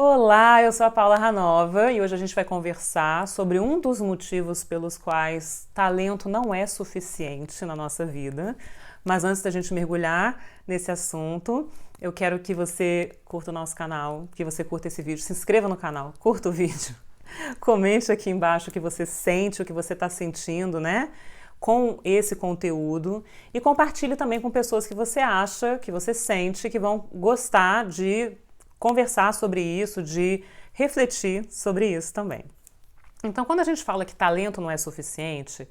Olá, eu sou a Paula Ranova e hoje a gente vai conversar sobre um dos motivos pelos quais talento não é suficiente na nossa vida. Mas antes da gente mergulhar nesse assunto, eu quero que você curta o nosso canal, que você curta esse vídeo, se inscreva no canal, curta o vídeo, comente aqui embaixo o que você sente, o que você está sentindo, né? Com esse conteúdo e compartilhe também com pessoas que você acha, que você sente que vão gostar de conversar sobre isso, de refletir sobre isso também. Então, quando a gente fala que talento não é suficiente,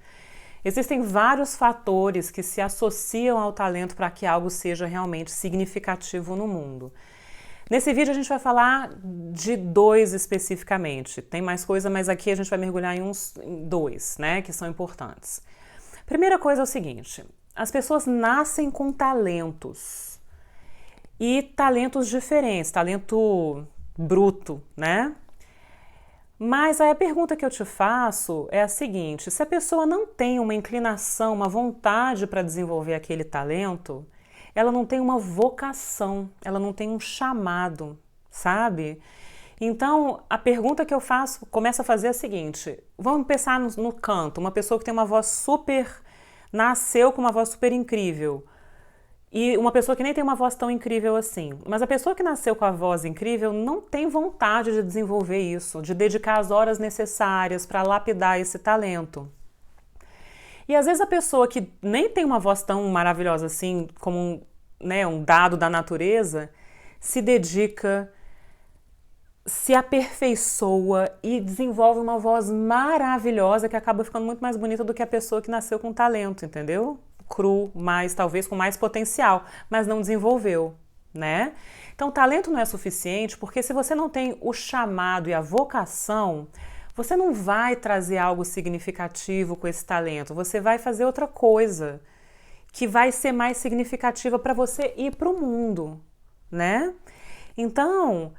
existem vários fatores que se associam ao talento para que algo seja realmente significativo no mundo. Nesse vídeo a gente vai falar de dois especificamente. Tem mais coisa, mas aqui a gente vai mergulhar em dois, né, que são importantes. Primeira coisa é o seguinte: as pessoas nascem com talentos. E talentos diferentes, talento bruto, né? Mas aí a pergunta que eu te faço é a seguinte: se a pessoa não tem uma inclinação, uma vontade para desenvolver aquele talento, ela não tem uma vocação, ela não tem um chamado, sabe? Então, a pergunta que eu faço, começo a fazer é a seguinte: vamos pensar no canto, uma pessoa que tem uma voz nasceu com uma voz super incrível. E uma pessoa que nem tem uma voz tão incrível assim. Mas a pessoa que nasceu com a voz incrível não tem vontade de desenvolver isso, de dedicar as horas necessárias para lapidar esse talento. E às vezes a pessoa que nem tem uma voz tão maravilhosa assim, como um dado da natureza, se dedica, se aperfeiçoa e desenvolve uma voz maravilhosa que acaba ficando muito mais bonita do que a pessoa que nasceu com talento, entendeu? Cru, mas talvez com mais potencial, mas não desenvolveu, né? Então, o talento não é suficiente porque se você não tem o chamado e a vocação, você não vai trazer algo significativo com esse talento, você vai fazer outra coisa que vai ser mais significativa para você e para o mundo, né? Então,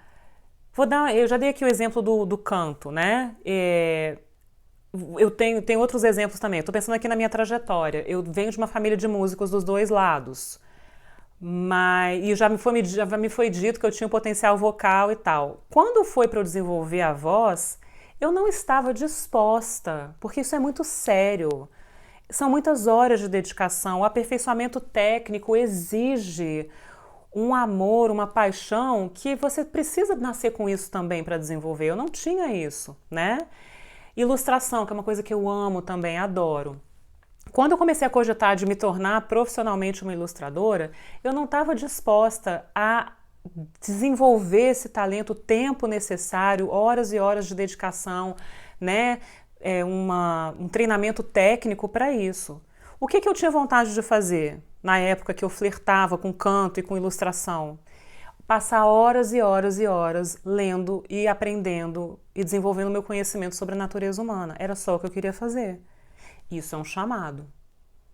eu já dei aqui o exemplo do canto, né? Eu tenho outros exemplos também. Estou pensando aqui na minha trajetória. Eu venho de uma família de músicos dos dois lados. E já me foi dito que eu tinha um potencial vocal e tal. Quando foi para eu desenvolver a voz, eu não estava disposta, porque isso é muito sério. São muitas horas de dedicação. O aperfeiçoamento técnico exige um amor, uma paixão que você precisa nascer com isso também para desenvolver. Eu não tinha isso, né? Ilustração, que é uma coisa que eu amo também, adoro. Quando eu comecei a cogitar de me tornar profissionalmente uma ilustradora, eu não estava disposta a desenvolver esse talento, o tempo necessário, horas e horas de dedicação, né? Um treinamento técnico para isso. O que eu tinha vontade de fazer na época que eu flertava com canto e com ilustração? Passar horas e horas e horas lendo e aprendendo e desenvolvendo meu conhecimento sobre a natureza humana. Era só o que eu queria fazer. Isso é um chamado,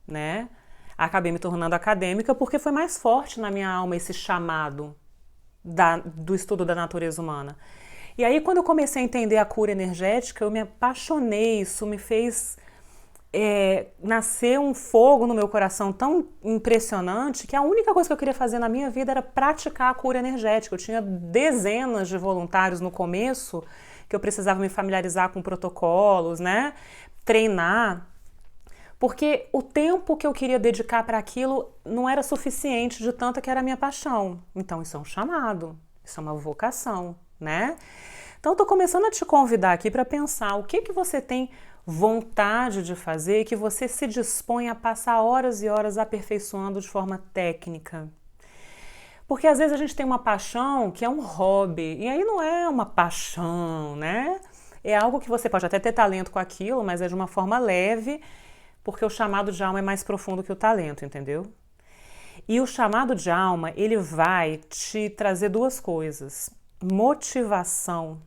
né? Acabei me tornando acadêmica porque foi mais forte na minha alma esse chamado do estudo da natureza humana. E aí, quando eu comecei a entender a cura energética, eu me apaixonei, isso me fez nascer um fogo no meu coração tão impressionante que a única coisa que eu queria fazer na minha vida era praticar a cura energética. Eu tinha dezenas de voluntários no começo que eu precisava me familiarizar com protocolos, né? Treinar, porque o tempo que eu queria dedicar para aquilo não era suficiente de tanta que era a minha paixão. Então isso é um chamado, isso é uma vocação, né? Então eu tô começando a te convidar aqui para pensar o que você tem vontade de fazer, que você se dispõe a passar horas e horas aperfeiçoando de forma técnica. Porque às vezes a gente tem uma paixão que é um hobby, e aí não é uma paixão, né? É algo que você pode até ter talento com aquilo, mas é de uma forma leve, porque o chamado de alma é mais profundo que o talento, entendeu? E o chamado de alma, ele vai te trazer duas coisas: motivação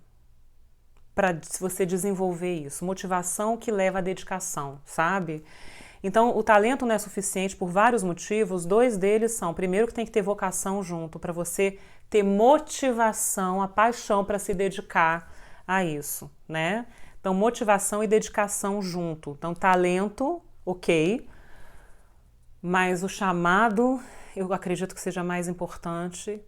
para você desenvolver isso, motivação que leva à dedicação, sabe? Então, o talento não é suficiente por vários motivos. Dois deles são: primeiro, que tem que ter vocação junto, para você ter motivação, a paixão para se dedicar a isso, né? Então, motivação e dedicação junto. Então, talento, ok, mas o chamado, eu acredito que seja mais importante.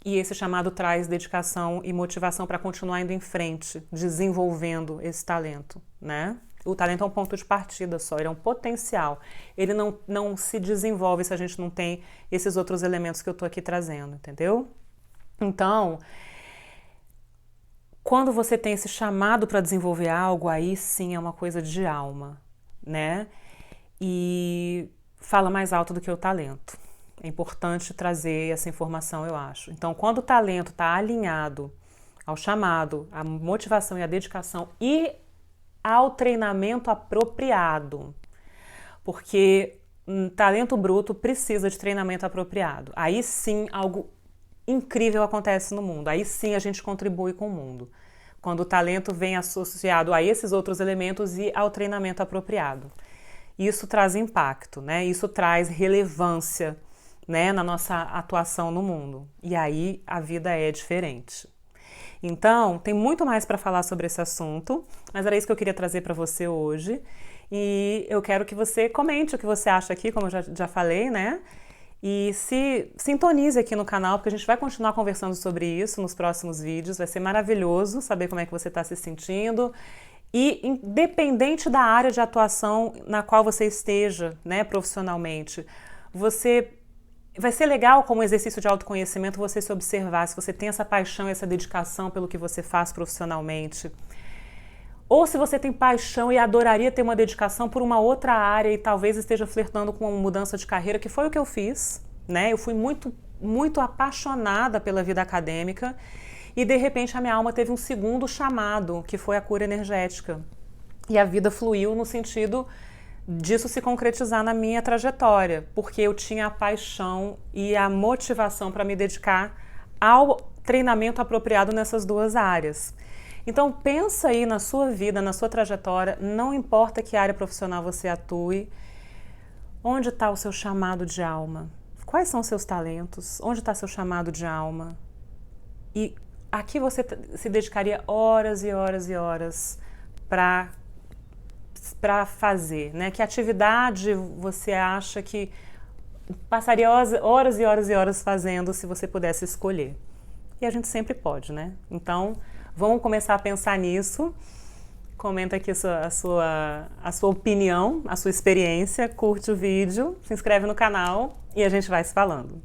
E esse chamado traz dedicação e motivação para continuar indo em frente, desenvolvendo esse talento, né? O talento é um ponto de partida só, ele é um potencial. Ele não se desenvolve se a gente não tem esses outros elementos que eu tô aqui trazendo, entendeu? Então, quando você tem esse chamado para desenvolver algo, aí sim é uma coisa de alma, né? E fala mais alto do que o talento. É importante trazer essa informação, eu acho. Então, quando o talento está alinhado ao chamado, à motivação e à dedicação e ao treinamento apropriado, porque talento bruto precisa de treinamento apropriado. Aí sim algo incrível acontece no mundo. Aí sim a gente contribui com o mundo. Quando o talento vem associado a esses outros elementos e ao treinamento apropriado. Isso traz impacto, né? Isso traz relevância, né, na nossa atuação no mundo. E aí a vida é diferente. Então, tem muito mais para falar sobre esse assunto, mas era isso que eu queria trazer para você hoje. E eu quero que você comente o que você acha aqui, como eu já falei, né? E se sintonize aqui no canal, porque a gente vai continuar conversando sobre isso nos próximos vídeos. Vai ser maravilhoso saber como é que você está se sentindo. E independente da área de atuação na qual você esteja, né, profissionalmente, vai ser legal como exercício de autoconhecimento você se observar, se você tem essa paixão e essa dedicação pelo que você faz profissionalmente. Ou se você tem paixão e adoraria ter uma dedicação por uma outra área e talvez esteja flertando com uma mudança de carreira, que foi o que eu fiz, né? Eu fui muito apaixonada pela vida acadêmica e de repente a minha alma teve um segundo chamado, que foi a cura energética. E a vida fluiu no sentido disso se concretizar na minha trajetória, porque eu tinha a paixão e a motivação para me dedicar ao treinamento apropriado nessas duas áreas. Então pensa aí na sua vida, na sua trajetória, não importa que área profissional você atue, onde está o seu chamado de alma? Quais são os seus talentos? Onde está seu chamado de alma? E aqui você se dedicaria horas e horas e horas para fazer, né? Que atividade você acha que passaria horas e horas e horas fazendo se você pudesse escolher? E a gente sempre pode, né? Então, vamos começar a pensar nisso. Comenta aqui a sua opinião, a sua experiência, curte o vídeo, se inscreve no canal e a gente vai se falando.